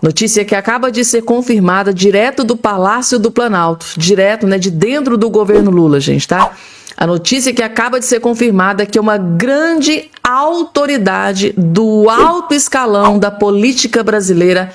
Notícia que acaba de ser confirmada direto do Palácio do Planalto, direto, né, de dentro do governo Lula, gente, tá? A notícia que acaba de ser confirmada é que uma grande autoridade do alto escalão da política brasileira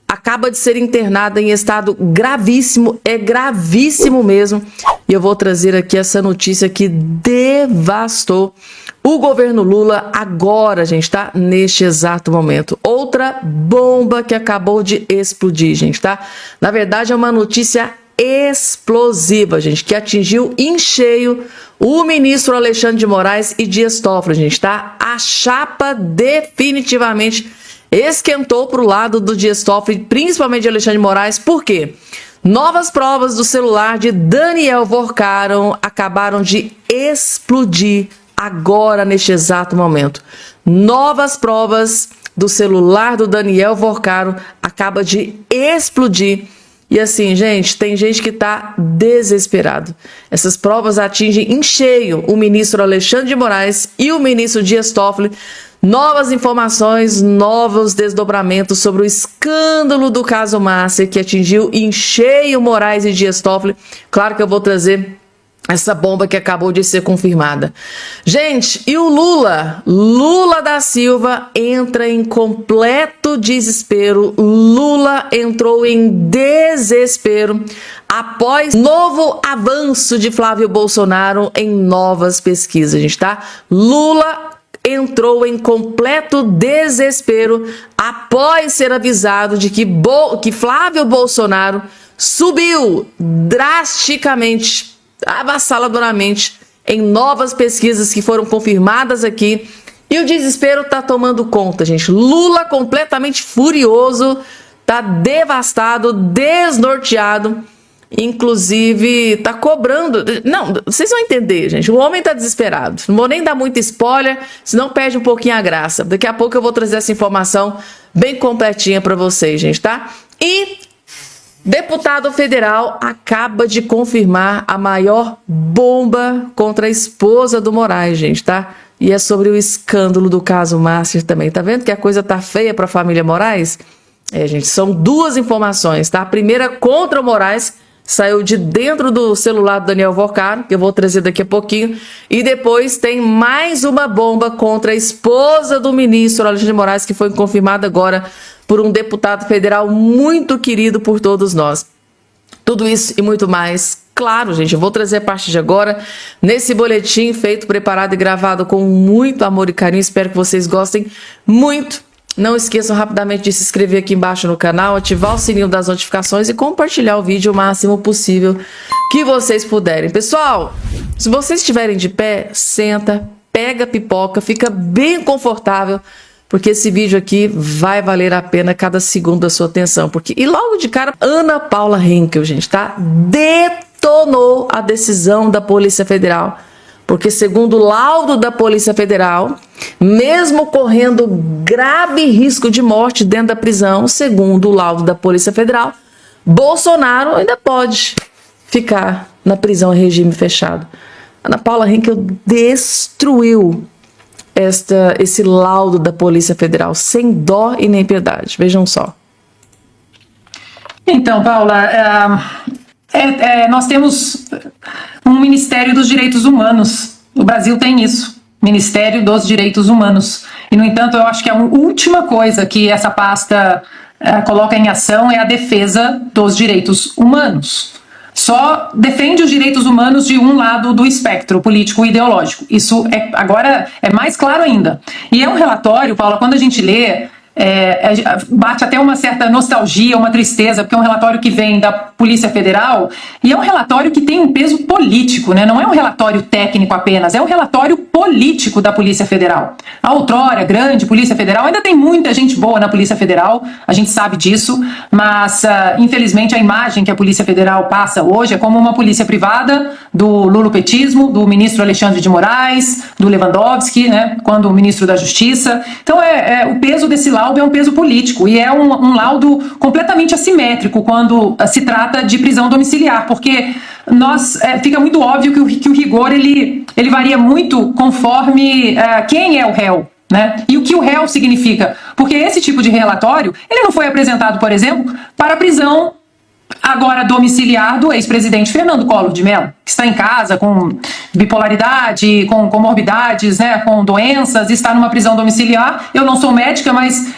acaba de ser internada em estado gravíssimo, é gravíssimo mesmo. E eu vou trazer aqui essa notícia que devastou o governo Lula agora, gente, tá? Neste exato momento. Outra bomba que acabou de explodir, gente, tá? Na verdade, é uma notícia explosiva, gente, que atingiu em cheio o ministro Alexandre de Moraes e Dias Toffoli, gente, tá? A chapa definitivamente esquentou para o lado do Dias Toffoli, principalmente de Alexandre de Moraes. Por quê? Novas provas do celular de Daniel Vorcaron acabaram de explodir agora, neste exato momento. Novas provas do celular do Daniel Vorcaron acaba de explodir. E assim, gente, tem gente que está desesperado. Essas provas atingem em cheio o ministro Alexandre de Moraes e o ministro Dias Toffoli. Novas informações, novos desdobramentos sobre o escândalo do caso Márcia, que atingiu em cheio Moraes e Dias Toffoli. Claro que eu vou trazer essa bomba que acabou de ser confirmada. Gente, e o Lula da Silva entra em completo desespero. Lula entrou em desespero após novo avanço de Flávio Bolsonaro em novas pesquisas, gente, tá? Lula entrou em completo desespero após ser avisado de que Flávio Bolsonaro subiu drasticamente, avassaladoramente, em novas pesquisas que foram confirmadas aqui. E o desespero tá tomando conta, gente. Lula completamente furioso, tá devastado, desnorteado. Inclusive, tá cobrando... Não, vocês vão entender, gente. O homem tá desesperado. Não vou nem dar muito spoiler, senão perde um pouquinho a graça. Daqui a pouco eu vou trazer essa informação bem completinha para vocês, gente, tá? E deputado federal acaba de confirmar a maior bomba contra a esposa do Moraes, gente, tá? E é sobre o escândalo do caso Márcia também. Tá vendo que a coisa tá feia para a família Moraes? É, gente, são duas informações, tá? A primeira contra o Moraes, saiu de dentro do celular do Daniel Vorcaron, que eu vou trazer daqui a pouquinho. E depois tem mais uma bomba contra a esposa do ministro Alexandre de Moraes, que foi confirmada agora por um deputado federal muito querido por todos nós. Tudo isso e muito mais, claro, gente, eu vou trazer a partir de agora, nesse boletim feito, preparado e gravado com muito amor e carinho. Espero que vocês gostem muito. Não esqueçam rapidamente de se inscrever aqui embaixo no canal, ativar o sininho das notificações e compartilhar o vídeo o máximo possível que vocês puderem. Pessoal, se vocês estiverem de pé, senta, pega a pipoca, fica bem confortável, porque esse vídeo aqui vai valer a pena cada segundo da sua atenção. E logo de cara, Ana Paula Henkel, gente, tá? Detonou a decisão da Polícia Federal. Porque segundo o laudo da Polícia Federal, mesmo correndo grave risco de morte dentro da prisão, segundo o laudo da Polícia Federal, Bolsonaro ainda pode ficar na prisão em regime fechado. Ana Paula Henkel destruiu esse laudo da Polícia Federal, sem dó e nem piedade. Vejam só. Então, Paula, nós temos um Ministério dos Direitos Humanos. O Brasil tem isso, Ministério dos Direitos Humanos. E, no entanto, eu acho que a última coisa que essa pasta coloca em ação é a defesa dos direitos humanos. Só defende os direitos humanos de um lado do espectro político e ideológico. Isso agora é mais claro ainda. E é um relatório, Paula, quando a gente lê... bate até uma certa nostalgia, uma tristeza, porque é um relatório que vem da Polícia Federal e é um relatório que tem um peso político, né? Não é um relatório técnico apenas, é um relatório político da Polícia Federal. A outrora grande Polícia Federal, ainda tem muita gente boa na Polícia Federal, a gente sabe disso, mas infelizmente a imagem que a Polícia Federal passa hoje é como uma polícia privada do lulopetismo, do ministro Alexandre de Moraes, do Lewandowski, né? Quando o ministro da Justiça. Então o peso desse laudo é um peso político e é um laudo completamente assimétrico quando se trata de prisão domiciliar, porque fica muito óbvio que o rigor ele varia muito conforme quem é o réu. né? E o que o réu significa? Porque esse tipo de relatório, ele não foi apresentado, por exemplo, para a prisão agora domiciliar do ex-presidente Fernando Collor de Mello, que está em casa com bipolaridade, com comorbidades, né, com doenças, está numa prisão domiciliar. Eu não sou médica, mas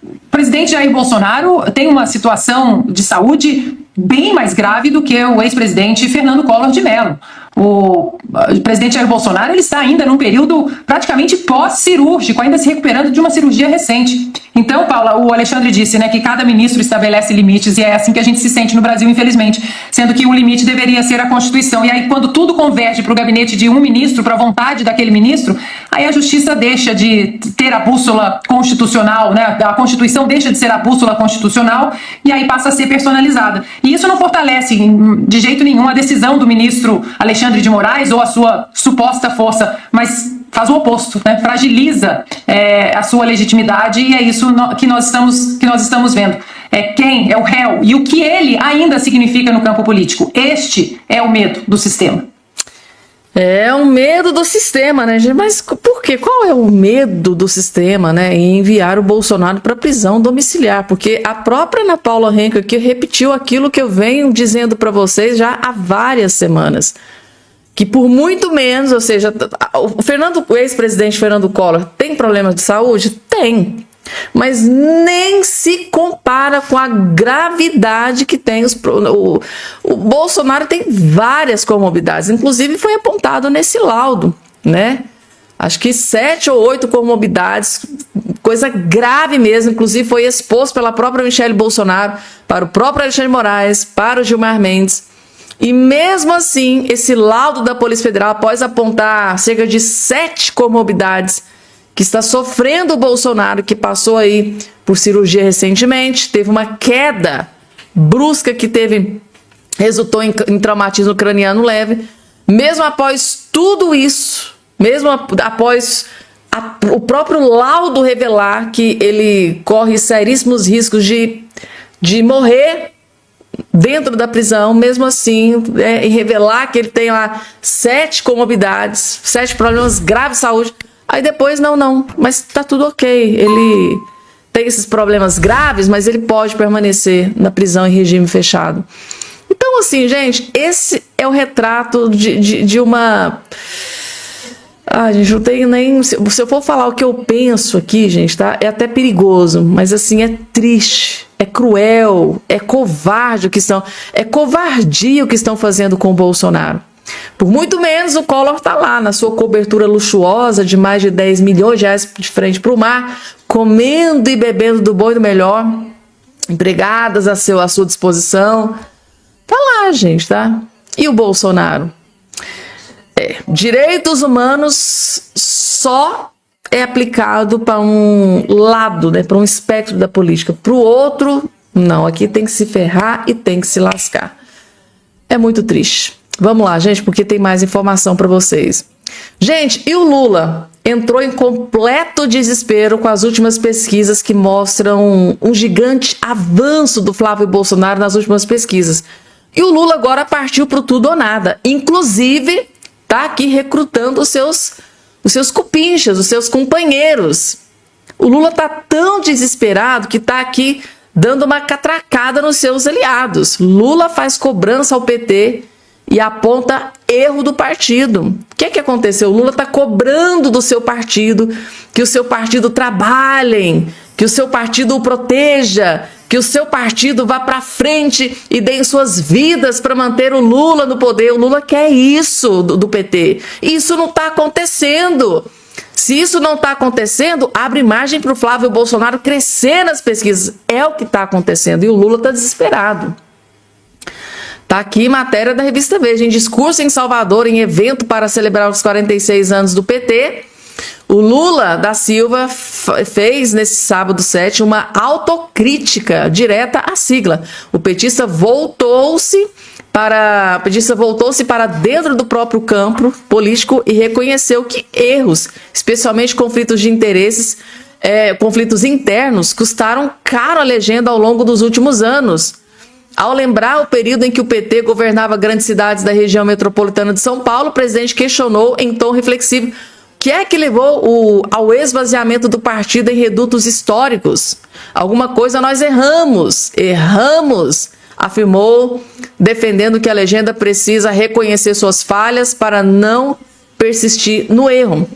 o presidente Jair Bolsonaro tem uma situação de saúde bem mais grave do que o ex-presidente Fernando Collor de Mello. O presidente Jair Bolsonaro ele está ainda num período praticamente pós-cirúrgico, ainda se recuperando de uma cirurgia recente. Então, Paula, o Alexandre disse, né, que cada ministro estabelece limites e é assim que a gente se sente no Brasil, infelizmente, sendo que o limite deveria ser a Constituição. E aí, quando tudo converge para o gabinete de um ministro, para a vontade daquele ministro, aí a Justiça deixa de ter a bússola constitucional, né, a Constituição deixa de ser a bússola constitucional e aí passa a ser personalizada. E isso não fortalece de jeito nenhum a decisão do ministro Alexandre de Moraes ou a sua suposta força, mas faz o oposto, né? Fragiliza a sua legitimidade e é isso que nós estamos vendo. Quem é o réu e o que ele ainda significa no campo político. Este é o medo do sistema. É o medo do sistema, né, gente? Mas por quê? Qual é o medo do sistema, né, em enviar o Bolsonaro para prisão domiciliar? Porque a própria Ana Paula Henkel aqui repetiu aquilo que eu venho dizendo para vocês já há várias semanas. Que por muito menos, ou seja, o ex-presidente Fernando Collor tem problemas de saúde? Tem. Mas nem se compara com a gravidade que tem o Bolsonaro tem várias comorbidades, inclusive foi apontado nesse laudo, né? Acho que 7 ou 8 comorbidades, coisa grave mesmo, inclusive foi exposto pela própria Michele Bolsonaro, para o próprio Alexandre de Moraes, para o Gilmar Mendes. E mesmo assim, esse laudo da Polícia Federal, após apontar cerca de 7 comorbidades, que está sofrendo o Bolsonaro, que passou aí por cirurgia recentemente, teve uma queda brusca que resultou em traumatismo craniano leve. Mesmo após tudo isso, mesmo após o próprio laudo revelar que ele corre seríssimos riscos de morrer dentro da prisão, mesmo assim, e revelar que ele tem lá 7 comorbidades, 7 problemas graves de saúde, aí depois, não, mas tá tudo ok, ele tem esses problemas graves, mas ele pode permanecer na prisão em regime fechado. Então, assim, gente, esse é o retrato de uma... gente, não tenho nem... Se eu for falar o que eu penso aqui, gente, tá? É até perigoso, mas assim, é triste, é cruel, é covarde o que estão... É covardia o que estão fazendo com o Bolsonaro. Por muito menos o Collor está lá na sua cobertura luxuosa de mais de 10 milhões de reais de frente para o mar, comendo e bebendo do bom e do melhor, empregadas à sua disposição. Tá lá, gente, tá? E o Bolsonaro? Direitos humanos só é aplicado para um lado, né, para um espectro da política. Para o outro, não. Aqui tem que se ferrar e tem que se lascar. É muito triste. Vamos lá, gente, porque tem mais informação para vocês. Gente, e o Lula entrou em completo desespero com as últimas pesquisas que mostram um gigante avanço do Flávio Bolsonaro nas últimas pesquisas. E o Lula agora partiu para o tudo ou nada. Inclusive, tá aqui recrutando os seus cupinchas, os seus companheiros. O Lula tá tão desesperado que tá aqui dando uma catracada nos seus aliados. Lula faz cobrança ao PT e aponta erro do partido. O que aconteceu? O Lula está cobrando do seu partido, que o seu partido trabalhem, que o seu partido o proteja, que o seu partido vá para frente e dê suas vidas para manter o Lula no poder. O Lula quer isso do PT. Isso não está acontecendo. Se isso não está acontecendo, abre margem para o Flávio Bolsonaro crescer nas pesquisas. É o que está acontecendo e o Lula está desesperado. Tá aqui matéria da revista Veja. Em discurso em Salvador, em evento para celebrar os 46 anos do PT, o Lula da Silva fez, nesse sábado 7, uma autocrítica direta à sigla. O petista voltou-se para dentro do próprio campo político e reconheceu que erros, especialmente conflitos de interesses, conflitos internos, custaram caro a legenda ao longo dos últimos anos. Ao lembrar o período em que o PT governava grandes cidades da região metropolitana de São Paulo, o presidente questionou em tom reflexivo que é que levou ao esvaziamento do partido em redutos históricos. Alguma coisa nós erramos, afirmou, defendendo que a legenda precisa reconhecer suas falhas para não persistir no erro.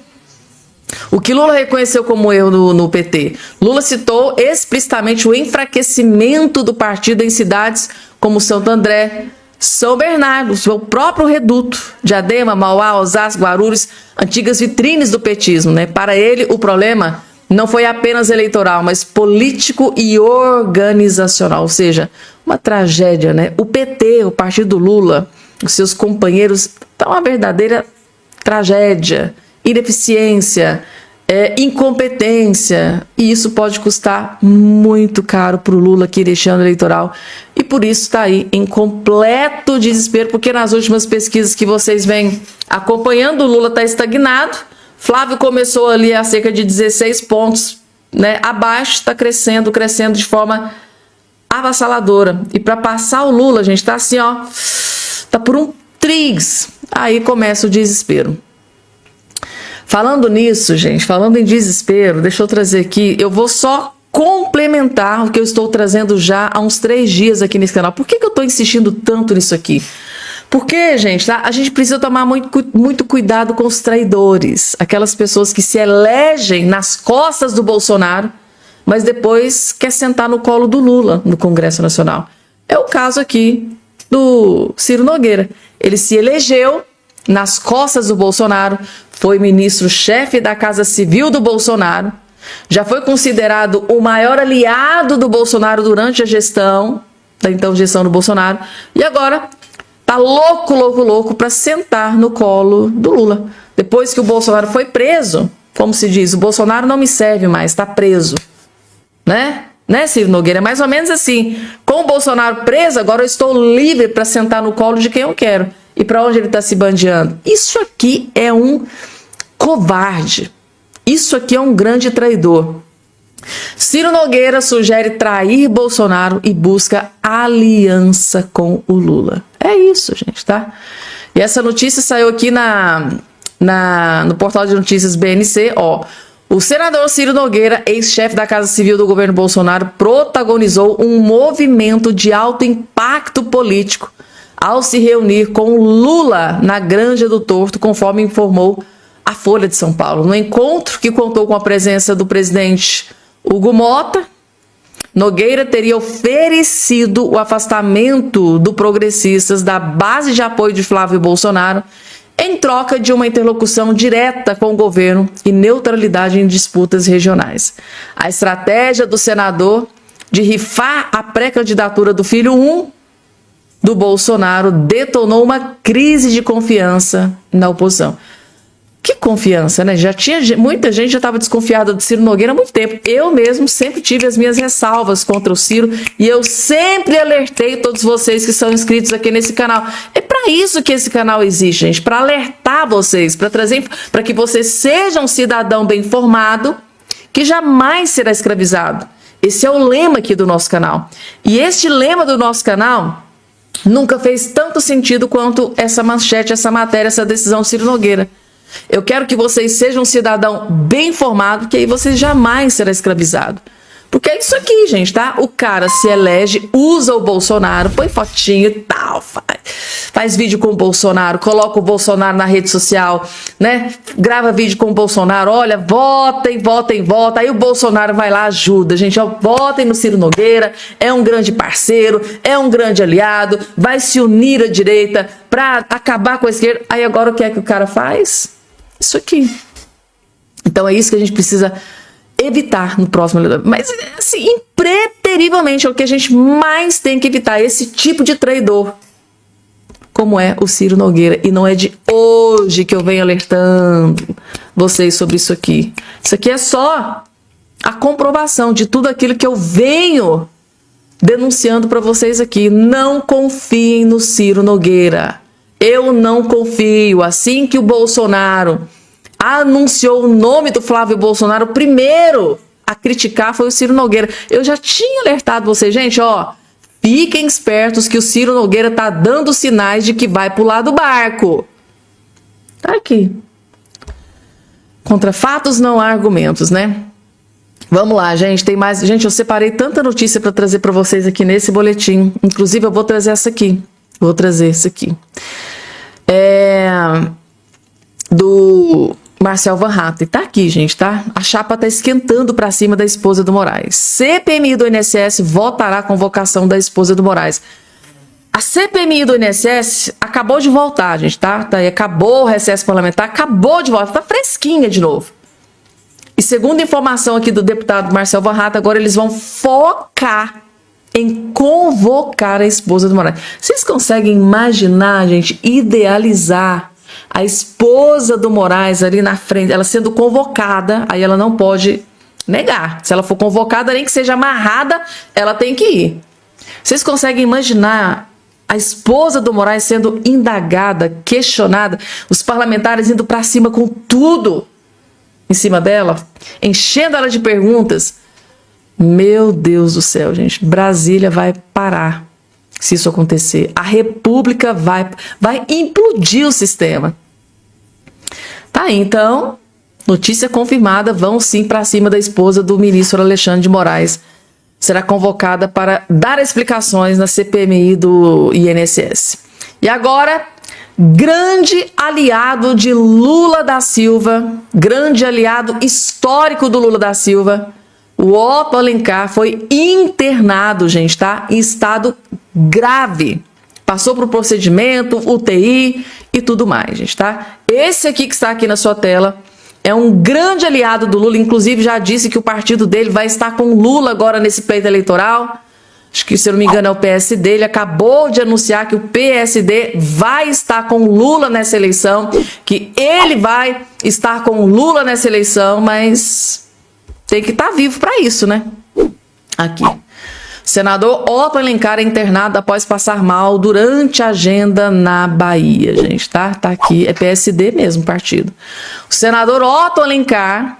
O que Lula reconheceu como erro no PT? Lula citou explicitamente o enfraquecimento do partido em cidades como Santo André, São Bernardo, seu próprio reduto, Diadema, Mauá, Osasco, Guarulhos, antigas vitrines do petismo, né? Para ele, o problema não foi apenas eleitoral, mas político e organizacional, ou seja, uma tragédia, né? O PT, o partido Lula, os seus companheiros, estão uma verdadeira tragédia, ineficiência, incompetência, e isso pode custar muito caro para o Lula aqui neste ano eleitoral, e por isso está aí em completo desespero, porque nas últimas pesquisas que vocês vêm acompanhando, o Lula está estagnado. Flávio começou ali a cerca de 16 pontos, né, abaixo, está crescendo de forma avassaladora, e para passar o Lula, gente, está assim, ó, tá por um triz, aí começa o desespero. Falando nisso, gente, falando em desespero, deixa eu trazer aqui, eu vou só complementar o que eu estou trazendo já há uns 3 dias aqui nesse canal. Por que eu estou insistindo tanto nisso aqui? Porque, gente, tá? A gente precisa tomar muito cuidado com os traidores, aquelas pessoas que se elegem nas costas do Bolsonaro, mas depois quer sentar no colo do Lula no Congresso Nacional. É o caso aqui do Ciro Nogueira. Ele se elegeu nas costas do Bolsonaro, foi ministro-chefe da Casa Civil do Bolsonaro, já foi considerado o maior aliado do Bolsonaro durante a gestão, da então gestão do Bolsonaro, e agora tá louco para sentar no colo do Lula. Depois que o Bolsonaro foi preso, como se diz, o Bolsonaro não me serve mais, tá preso, né? Né, Ciro Nogueira? É mais ou menos assim, com o Bolsonaro preso, agora eu estou livre para sentar no colo de quem eu quero. E para onde ele está se bandeando? Isso aqui é um covarde. Isso aqui é um grande traidor. Ciro Nogueira sugere trair Bolsonaro e busca aliança com o Lula. É isso, gente, tá? E essa notícia saiu aqui no portal de notícias BNC, ó. O senador Ciro Nogueira, ex-chefe da Casa Civil do governo Bolsonaro, protagonizou um movimento de alto impacto político ao se reunir com Lula na Granja do Torto, conforme informou a Folha de São Paulo. No encontro, que contou com a presença do presidente Hugo Mota, Nogueira teria oferecido o afastamento do Progressistas da base de apoio de Flávio Bolsonaro em troca de uma interlocução direta com o governo e neutralidade em disputas regionais. A estratégia do senador de rifar a pré-candidatura do filho 1 do Bolsonaro detonou uma crise de confiança na oposição. Que confiança, né? Muita gente já estava desconfiada do Ciro Nogueira há muito tempo. Eu mesmo sempre tive as minhas ressalvas contra o Ciro e eu sempre alertei todos vocês que são inscritos aqui nesse canal. É para isso que esse canal existe, gente, para alertar vocês, para trazer, para que você seja um cidadão bem informado que jamais será escravizado. Esse é o lema aqui do nosso canal. E este lema do nosso canal nunca fez tanto sentido quanto essa manchete, essa matéria, essa decisão do Ciro Nogueira. Eu quero que vocês sejam um cidadão bem informado, que aí você jamais será escravizado. Porque é isso aqui, gente, tá? O cara se elege, usa o Bolsonaro, põe fotinho e tal, faz vídeo com o Bolsonaro, coloca o Bolsonaro na rede social, né? Grava vídeo com o Bolsonaro, olha, votem, aí o Bolsonaro vai lá, ajuda, gente, ó, votem no Ciro Nogueira, é um grande parceiro, é um grande aliado, vai se unir à direita para acabar com a esquerda. Aí agora o que é que o cara faz? Isso aqui. Então é isso que a gente precisa evitar no próximo. Mas, assim, impreterivelmente é o que a gente mais tem que evitar, esse tipo de traidor, como é o Ciro Nogueira. E não é de hoje que eu venho alertando vocês sobre isso aqui. Isso aqui é só a comprovação de tudo aquilo que eu venho denunciando para vocês aqui. Não confiem no Ciro Nogueira. Eu não confio. Assim que o Bolsonaro anunciou o nome do Flávio Bolsonaro, o primeiro a criticar foi o Ciro Nogueira. Eu já tinha alertado vocês, gente, ó, fiquem espertos que o Ciro Nogueira tá dando sinais de que vai pular do barco. Tá aqui. Contra fatos não há argumentos, né? Vamos lá, gente, tem mais. Gente, eu separei tanta notícia para trazer para vocês aqui nesse boletim. Inclusive, eu vou trazer essa aqui. Vou trazer essa aqui. Do Marcel Van Hatten. Tá aqui, gente, tá? A chapa tá esquentando para cima da esposa do Moraes. CPMI do INSS votará a convocação da esposa do Moraes. A CPMI do INSS acabou de voltar, gente, tá? Acabou o recesso parlamentar, acabou de voltar, tá fresquinha de novo. E segundo informação aqui do deputado Marcel Van Hatten, agora eles vão focar em convocar a esposa do Moraes. Vocês conseguem imaginar, gente, idealizar a esposa do Moraes ali na frente, ela sendo convocada, aí ela não pode negar. Se ela for convocada, nem que seja amarrada, ela tem que ir. Vocês conseguem imaginar a esposa do Moraes sendo indagada, questionada, os parlamentares indo para cima com tudo em cima dela, enchendo ela de perguntas? Meu Deus do céu, gente, Brasília vai parar se isso acontecer. A República vai implodir o sistema. Tá aí, então, notícia confirmada, vão sim para cima da esposa do ministro Alexandre de Moraes. Será convocada para dar explicações na CPMI do INSS. E agora, grande aliado de Lula da Silva, grande aliado histórico do Lula da Silva, o Otto Alencar foi internado, gente, tá? Em estado grave. Passou por procedimento, UTI e tudo mais, gente, tá? Esse aqui que está aqui na sua tela é um grande aliado do Lula, inclusive já disse que o partido dele vai estar com Lula agora nesse pleito eleitoral. Acho que, se eu não me engano, é o PSD. Ele acabou de anunciar que o PSD vai estar com Lula nessa eleição, que ele vai estar com Lula nessa eleição, mas tem que estar vivo para isso, né? Aqui. Senador Otto Alencar é internado após passar mal durante a agenda na Bahia, gente, tá? Tá aqui, é PSD mesmo, partido. O senador Otto Alencar,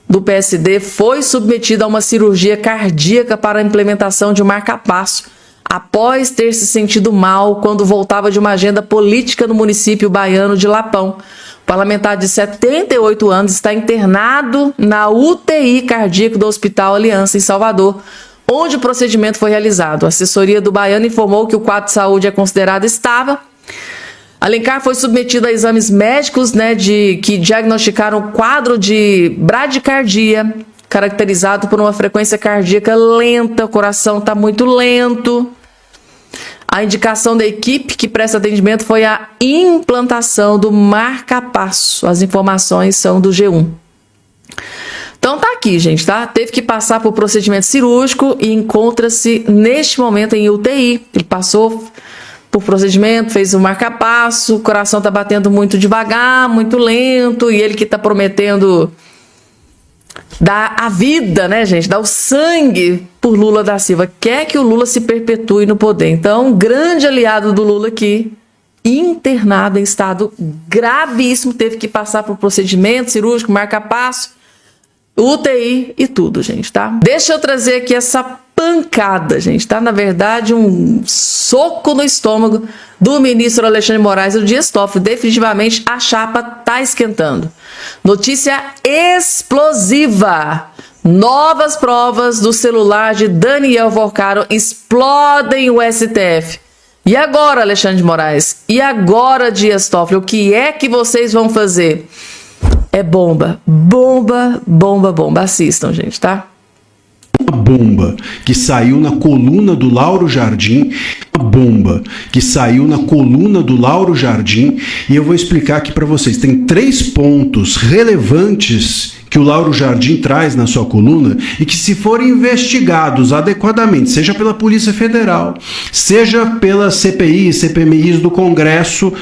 do PSD, foi submetido a uma cirurgia cardíaca para a implementação de um marca-passo após ter se sentido mal quando voltava de uma agenda política no município baiano de Lapão. O parlamentar de 78 anos está internado na UTI cardíaco do Hospital Aliança, em Salvador, onde o procedimento foi realizado. A assessoria do baiano informou que o quadro de saúde é considerado estável. Alencar foi submetido a exames médicos, né, que diagnosticaram um quadro de bradicardia, caracterizado por uma frequência cardíaca lenta, o coração está muito lento. A indicação da equipe que presta atendimento foi a implantação do marca-passo. As informações são do G1. Então tá aqui, gente, tá? Teve que passar por procedimento cirúrgico e encontra-se neste momento em UTI. Ele passou por procedimento, fez o marca-passo, o coração tá batendo muito devagar, muito lento, e ele que tá prometendo dar a vida, né, gente? Dar o sangue por Lula da Silva. Quer que o Lula se perpetue no poder. Então, um grande aliado do Lula aqui, internado em estado gravíssimo, teve que passar por procedimento cirúrgico, marca-passo, UTI e tudo, gente, tá? Deixa eu trazer aqui essa pancada, gente, tá? Na verdade, um soco no estômago do ministro Alexandre de Moraes e do Dias Toffoli. Definitivamente, a chapa tá esquentando. Notícia explosiva. Novas provas do celular de Daniel Vorcaro explodem o STF. E agora, Alexandre de Moraes? E agora, Dias Toffoli? O que é que vocês vão fazer? É bomba, bomba, bomba, bomba. Assistam, gente, tá? Uma bomba que saiu na coluna do Lauro Jardim, uma bomba que saiu na coluna do Lauro Jardim, e eu vou explicar aqui para vocês. Tem 3 pontos relevantes que o Lauro Jardim traz na sua coluna e que, se forem investigados adequadamente, seja pela Polícia Federal, seja pela CPI, CPMIs do Congresso,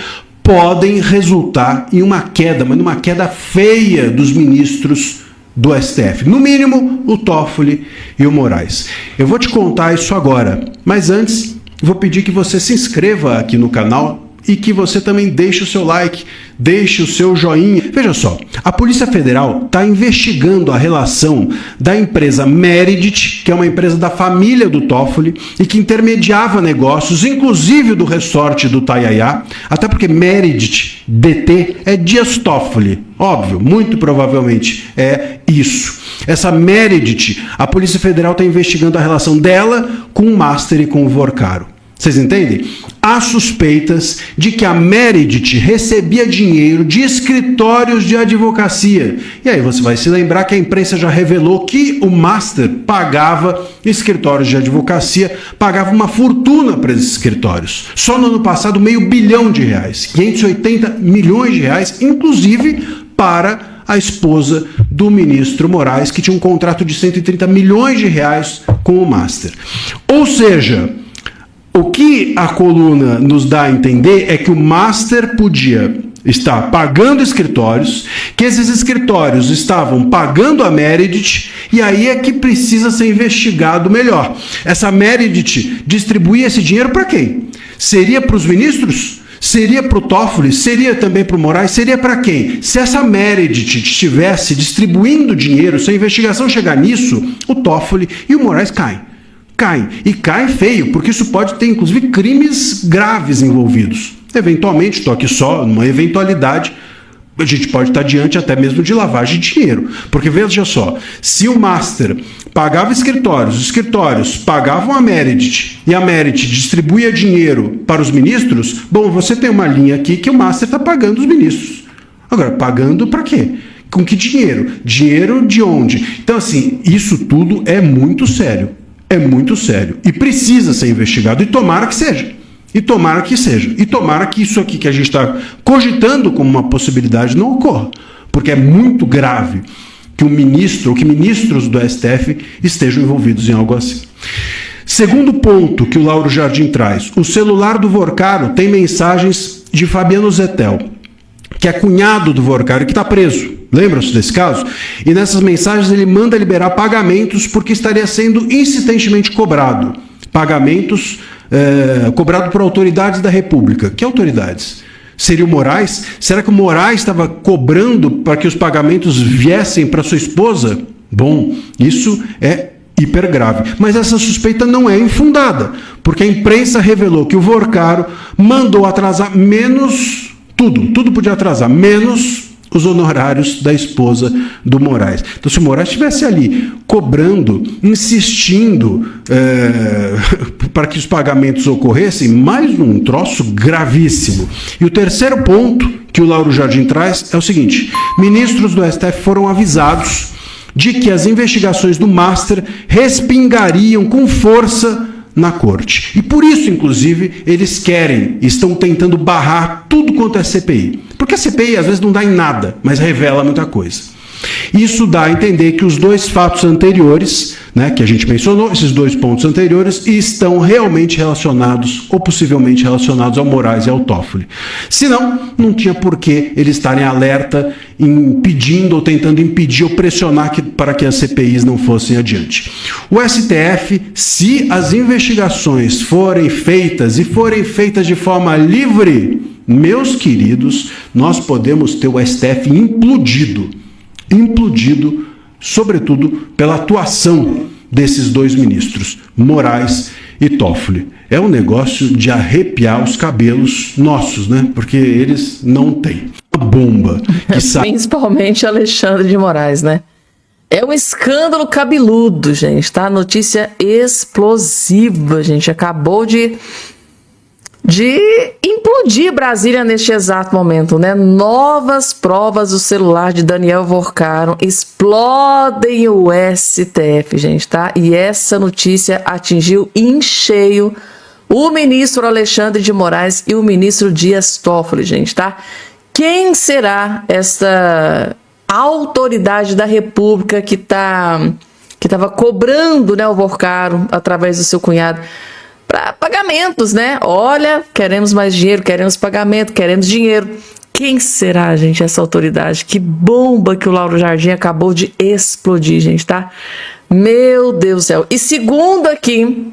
podem resultar em uma queda, mas numa queda feia dos ministros do STF. No mínimo, o Toffoli e o Moraes. Eu vou te contar isso agora, mas antes, vou pedir que você se inscreva aqui no canal, e que você também deixe o seu like, deixe o seu joinha. Veja só, a Polícia Federal está investigando a relação da empresa Meredith, que é uma empresa da família do Toffoli e que intermediava negócios, inclusive do resort do Tayaya, até porque Meredith, DT, é Dias Toffoli. Óbvio, muito provavelmente é isso. Essa Meredith, a Polícia Federal está investigando a relação dela com o Master e com o Vorcaro. Vocês entendem? Há suspeitas de que a Meredith recebia dinheiro de escritórios de advocacia. E aí você vai se lembrar que a imprensa já revelou que o Master pagava escritórios de advocacia, pagava uma fortuna para esses escritórios. Só no ano passado, R$500 milhão, 580 milhões de reais, inclusive para a esposa do ministro Moraes, que tinha um contrato de 130 milhões de reais com o Master. Ou seja, o que a coluna nos dá a entender é que o Master podia estar pagando escritórios, que esses escritórios estavam pagando a Meredith, e aí é que precisa ser investigado melhor. Essa Meredith distribuía esse dinheiro para quem? Seria para os ministros? Seria para o Toffoli? Seria também para o Moraes? Seria para quem? Se essa Meredith estivesse distribuindo dinheiro, se a investigação chegar nisso, o Toffoli e o Moraes caem. E caem feio, porque isso pode ter, inclusive, crimes graves envolvidos. Eventualmente, estou aqui só numa eventualidade, a gente pode estar diante até mesmo de lavagem de dinheiro. Porque veja só, se o Master pagava escritórios, os escritórios pagavam a Meredith e a Meredith distribuía dinheiro para os ministros, bom, você tem uma linha aqui que o Master está pagando os ministros. Agora, pagando para quê? Com que dinheiro? Dinheiro de onde? Então, assim, isso tudo é muito sério. É muito sério. E precisa ser investigado. E tomara que seja. E tomara que seja. E tomara que isso aqui que a gente está cogitando como uma possibilidade não ocorra. Porque é muito grave que um ministro ou que ministros do STF estejam envolvidos em algo assim. Segundo ponto que o Lauro Jardim traz. O celular do Vorcaro tem mensagens de Fabiano Zettel, que é cunhado do Vorcaro e que está preso. Lembram-se desse caso? E nessas mensagens ele manda liberar pagamentos porque estaria sendo insistentemente cobrado. Pagamentos cobrado por autoridades da República. Que autoridades? Seria o Moraes? Será que o Moraes estava cobrando para que os pagamentos viessem para sua esposa? Bom, isso é hiper grave. Mas essa suspeita não é infundada, porque a imprensa revelou que o Vorcaro mandou atrasar menos tudo podia atrasar, menos os honorários da esposa do Moraes. Então, se o Moraes estivesse ali cobrando, insistindo para que os pagamentos ocorressem, mais um troço gravíssimo. E o terceiro ponto que o Lauro Jardim traz é o seguinte: ministros do STF foram avisados de que as investigações do Master respingariam com força na corte. E por isso, inclusive, eles estão tentando barrar tudo quanto é CPI. Porque a CPI às vezes não dá em nada, mas revela muita coisa. Isso dá a entender que os dois fatos anteriores, né, que a gente mencionou, esses dois pontos anteriores, estão realmente relacionados, ou possivelmente relacionados ao Moraes e ao Toffoli. Senão, não tinha por que eles estarem alerta, impedindo ou tentando impedir ou pressionar para que as CPIs não fossem adiante. O STF, se as investigações forem feitas e forem feitas de forma livre, meus queridos, nós podemos ter o STF implodido, sobretudo pela atuação desses dois ministros, Moraes e Toffoli. É um negócio de arrepiar os cabelos nossos, né? Porque eles não têm. Uma bomba que sai... Principalmente Alexandre de Moraes, né? É um escândalo cabeludo, gente, tá? Notícia explosiva, gente. Acabou de implodir Brasília neste exato momento, né? Novas provas do celular de Daniel Vorcaro explodem o STF, gente, tá? E essa notícia atingiu em cheio o ministro Alexandre de Moraes e o ministro Dias Toffoli, gente, tá? Quem será essa autoridade da República que estava cobrando, né, o Vorcaro através do seu cunhado para pagamentos, né? Olha, queremos mais dinheiro, queremos pagamento, queremos dinheiro. Quem será, gente, essa autoridade? Que bomba que o Lauro Jardim acabou de explodir, gente, tá? Meu Deus do céu. E segundo aqui,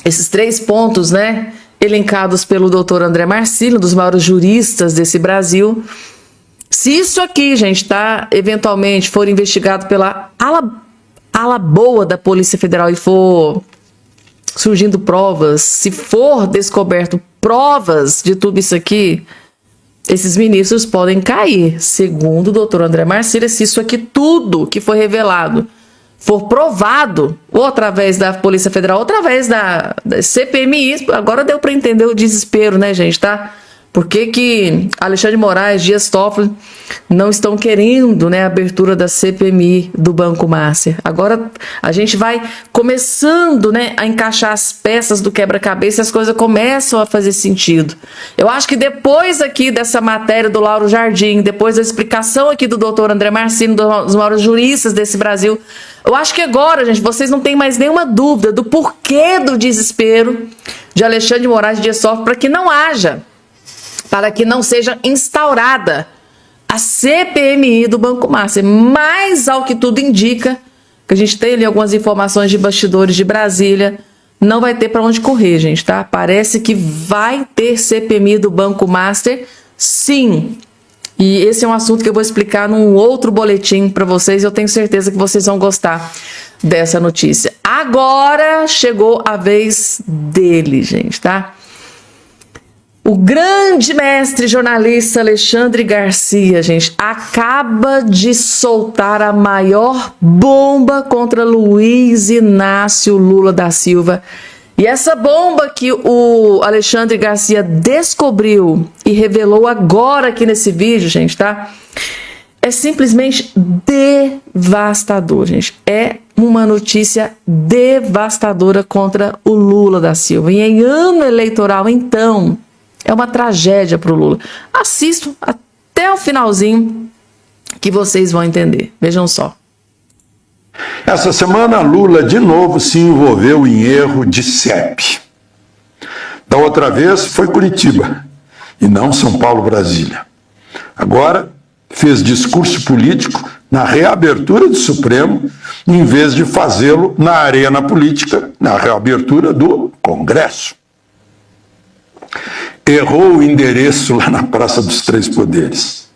esses 3 pontos, né, elencados pelo doutor André Marcílio, um dos maiores juristas desse Brasil. Se isso aqui, gente, tá, eventualmente for investigado pela ala boa da Polícia Federal e for surgindo provas, se for descoberto provas de tudo isso aqui, esses ministros podem cair, segundo o doutor André Marcílio, se isso aqui tudo que foi revelado for provado, ou através da Polícia Federal, ou através da CPMI, agora deu para entender o desespero, né, gente, tá? Por que Alexandre de Moraes, Dias Toffoli não estão querendo, né, a abertura da CPMI do Banco Master? Agora a gente vai começando, né, a encaixar as peças do quebra-cabeça e as coisas começam a fazer sentido. Eu acho que depois aqui dessa matéria do Lauro Jardim, depois da explicação aqui do doutor André Marcílio, dos maiores juristas desse Brasil, eu acho que agora, gente, vocês não têm mais nenhuma dúvida do porquê do desespero de Alexandre de Moraes e Dias Toffoli para que não seja instaurada a CPMI do Banco Master. Mas, ao que tudo indica, que a gente tem ali algumas informações de bastidores de Brasília, não vai ter para onde correr, gente, tá? Parece que vai ter CPMI do Banco Master, sim. E esse é um assunto que eu vou explicar num outro boletim para vocês. Eu tenho certeza que vocês vão gostar dessa notícia. Agora chegou a vez dele, gente, tá? O grande mestre jornalista Alexandre Garcia, gente, acaba de soltar a maior bomba contra Luiz Inácio Lula da Silva. E essa bomba que o Alexandre Garcia descobriu e revelou agora aqui nesse vídeo, gente, tá? É simplesmente devastador, gente. É uma notícia devastadora contra o Lula da Silva. E em ano eleitoral, então, é uma tragédia para o Lula. Assistam até o finalzinho que vocês vão entender. Vejam só. Essa semana, Lula de novo se envolveu em erro de CEP. Da outra vez foi Curitiba, e não São Paulo, Brasília. Agora, fez discurso político na reabertura do Supremo, em vez de fazê-lo na arena política, na reabertura do Congresso. Errou o endereço lá na Praça dos Três Poderes.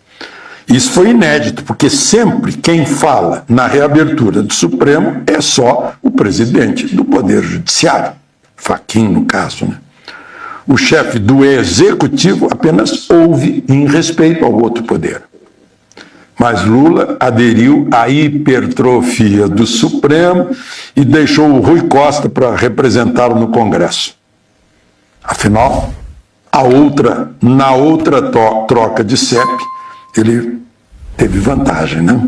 Isso foi inédito, porque sempre quem fala na reabertura do Supremo é só o presidente do Poder Judiciário, Fachin no caso, né? O chefe do Executivo apenas ouve em respeito ao outro poder. Mas Lula aderiu à hipertrofia do Supremo e deixou o Rui Costa para representá-lo no Congresso. Afinal, na outra troca de CEP, ele teve vantagem, né?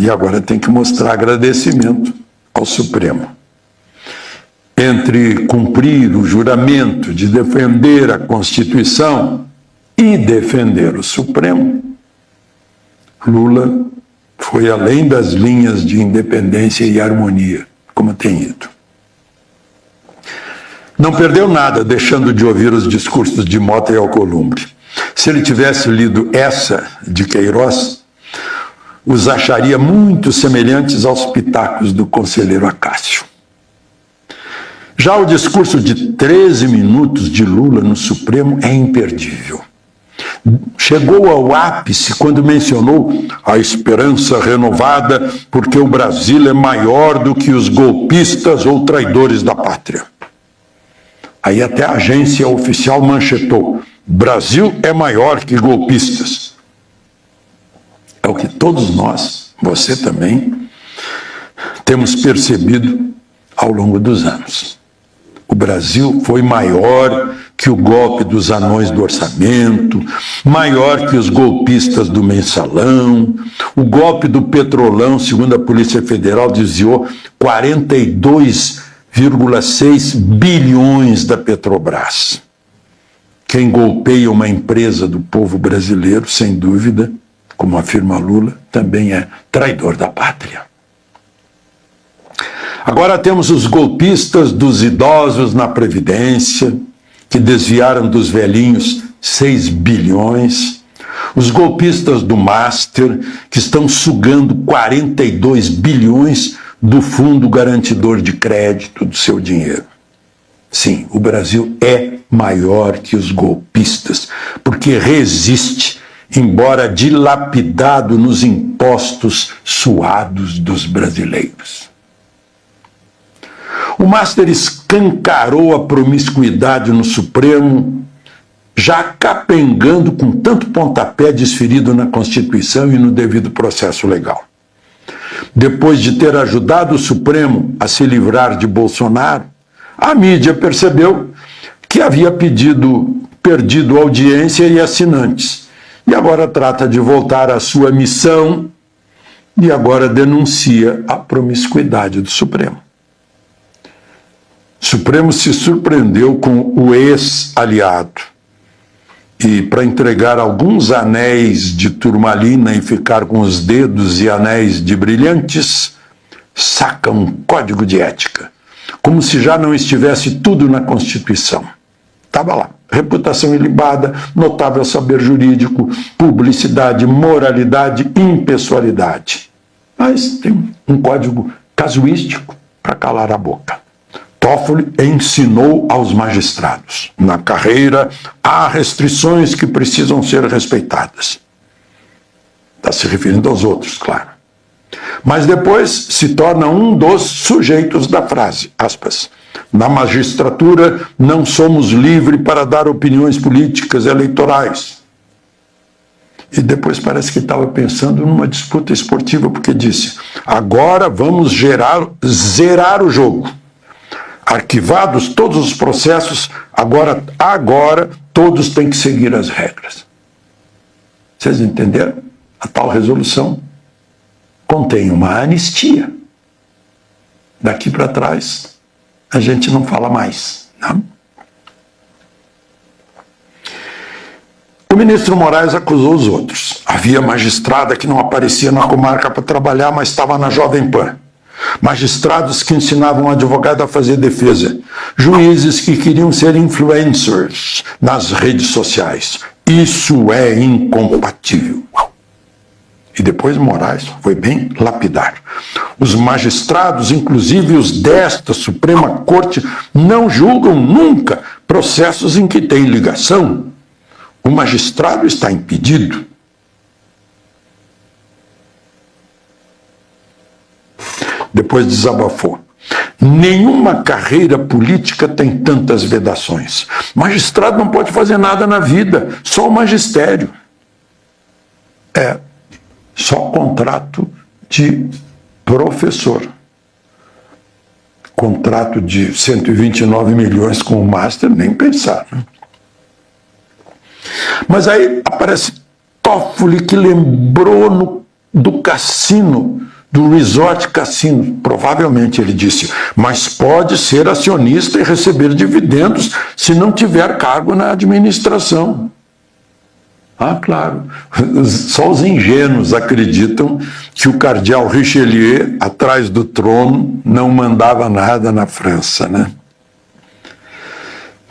E agora tem que mostrar agradecimento ao Supremo. Entre cumprir o juramento de defender a Constituição e defender o Supremo, Lula foi além das linhas de independência e harmonia, como tem ido. Não perdeu nada deixando de ouvir os discursos de Mota e Alcolumbre. Se ele tivesse lido essa de Queiroz, os acharia muito semelhantes aos pitacos do conselheiro Acácio. Já o discurso de 13 minutos de Lula no Supremo é imperdível. Chegou ao ápice quando mencionou a esperança renovada porque o Brasil é maior do que os golpistas ou traidores da pátria. Aí até a agência oficial manchetou: Brasil é maior que golpistas. É o que todos nós, você também, temos percebido ao longo dos anos. O Brasil foi maior que o golpe dos anões do orçamento, maior que os golpistas do mensalão. O golpe do Petrolão, segundo a Polícia Federal, desviou 42,6 bilhões da Petrobras. Quem golpeia uma empresa do povo brasileiro, sem dúvida, como afirma Lula, também é traidor da pátria. Agora temos os golpistas dos idosos na Previdência, que desviaram dos velhinhos 6 bilhões. Os golpistas do Master, que estão sugando 42 bilhões do Fundo Garantidor de Crédito do seu dinheiro. Sim, o Brasil é maior que os golpistas, porque resiste, embora dilapidado nos impostos suados dos brasileiros. O Master escancarou a promiscuidade no Supremo, já capengando com tanto pontapé desferido na Constituição e no devido processo legal. Depois de ter ajudado o Supremo a se livrar de Bolsonaro, a mídia percebeu que havia perdido audiência e assinantes. E agora trata de voltar à sua missão e agora denuncia a promiscuidade do Supremo. O Supremo se surpreendeu com o ex-aliado. E para entregar alguns anéis de turmalina e ficar com os dedos e anéis de brilhantes, saca um código de ética, como se já não estivesse tudo na Constituição. Estava lá, reputação ilibada, notável saber jurídico, publicidade, moralidade, impessoalidade. Mas tem um código casuístico para calar a boca. Toffoli ensinou aos magistrados: na carreira há restrições que precisam ser respeitadas. Está se referindo aos outros, claro. Mas depois se torna um dos sujeitos da frase, aspas, na magistratura não somos livres para dar opiniões políticas eleitorais. E depois parece que estava pensando numa disputa esportiva, porque disse, agora vamos zerar o jogo. Arquivados todos os processos, agora todos têm que seguir as regras. Vocês entenderam? A tal resolução contém uma anistia. Daqui para trás, a gente não fala mais. Não? O ministro Moraes acusou os outros. Havia magistrada que não aparecia na comarca para trabalhar, mas estava na Jovem Pan. Magistrados que ensinavam um advogado a fazer defesa, juízes que queriam ser influencers nas redes sociais. Isso é incompatível. E depois Moraes foi bem lapidar. Os magistrados, inclusive os desta Suprema Corte, não julgam nunca processos em que tem ligação. O magistrado está impedido. Depois desabafou. Nenhuma carreira política tem tantas vedações. Magistrado não pode fazer nada na vida, só o magistério. Só contrato de professor. Contrato de 129 milhões com o Master, nem pensar. Né? Mas aí aparece Toffoli, que lembrou do cassino, do Resort Cassino. Provavelmente ele disse, mas pode ser acionista e receber dividendos se não tiver cargo na administração. Ah, claro. Só os ingênuos acreditam que o cardeal Richelieu, atrás do trono, não mandava nada na França, né?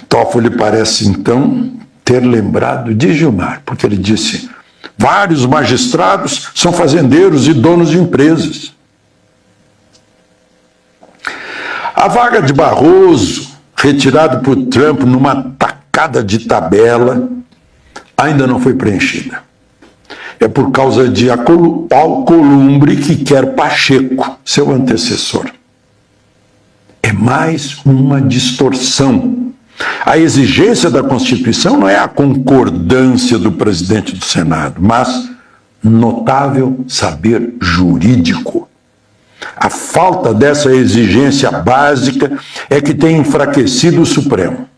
Toffoli parece, então, ter lembrado de Gilmar, porque ele disse, vários magistrados são fazendeiros e donos de empresas. A vaga de Barroso, retirado por Trump numa tacada de tabela, ainda não foi preenchida. É por causa de Alcolumbre que quer Pacheco, seu antecessor. É mais uma distorção. A exigência da Constituição não é a concordância do presidente do Senado, mas notável saber jurídico. A falta dessa exigência básica é que tem enfraquecido o Supremo.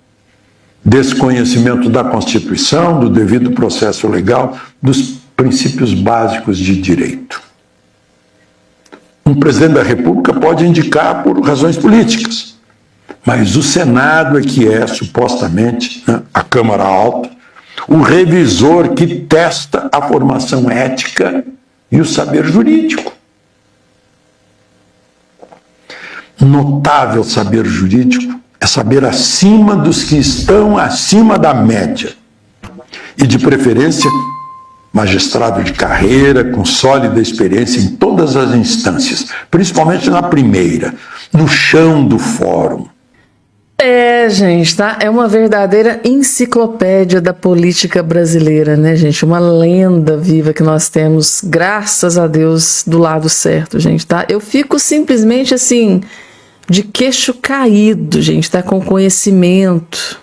Desconhecimento da Constituição, do devido processo legal, dos princípios básicos de direito. Um presidente da República pode indicar por razões políticas, mas o Senado é que é, supostamente, né, a Câmara Alta, o revisor que testa a formação ética e o saber jurídico. Notável saber jurídico é saber acima dos que estão acima da média. E, de preferência, magistrado de carreira, com sólida experiência em todas as instâncias, principalmente na primeira, no chão do fórum. gente, tá? É uma verdadeira enciclopédia da política brasileira, né, gente? Uma lenda viva que nós temos, graças a Deus, do lado certo, gente, tá? Eu fico simplesmente assim, de queixo caído, gente, tá? Com conhecimento.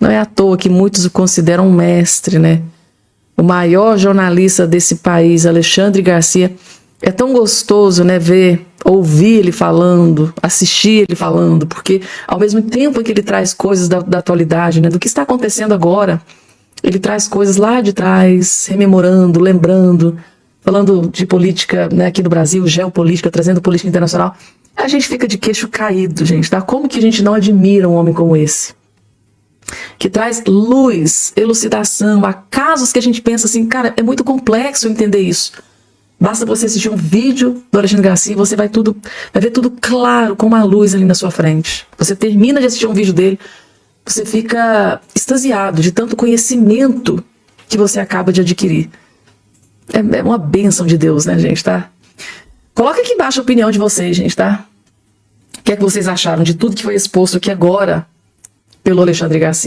Não é à toa que muitos o consideram um mestre, né? O maior jornalista desse país, Alexandre Garcia. É tão gostoso, né, ouvir ele falando, assistir ele falando, porque ao mesmo tempo que ele traz coisas da atualidade, né, do que está acontecendo agora, ele traz coisas lá de trás, rememorando, lembrando, falando de política, né, aqui no Brasil, geopolítica, trazendo política internacional. A gente fica de queixo caído, gente, tá? Como que a gente não admira um homem como esse? Que traz luz, elucidação, a casos que a gente pensa assim, cara, é muito complexo entender isso. Basta você assistir um vídeo do Alexandre Garcia e você vai ver tudo claro, com uma luz ali na sua frente. Você termina de assistir um vídeo dele, você fica extasiado de tanto conhecimento que você acaba de adquirir. É uma bênção de Deus, né, gente, tá? Coloca aqui embaixo a opinião de vocês, gente, tá? O que é que vocês acharam de tudo que foi exposto aqui agora pelo Alexandre Garcia?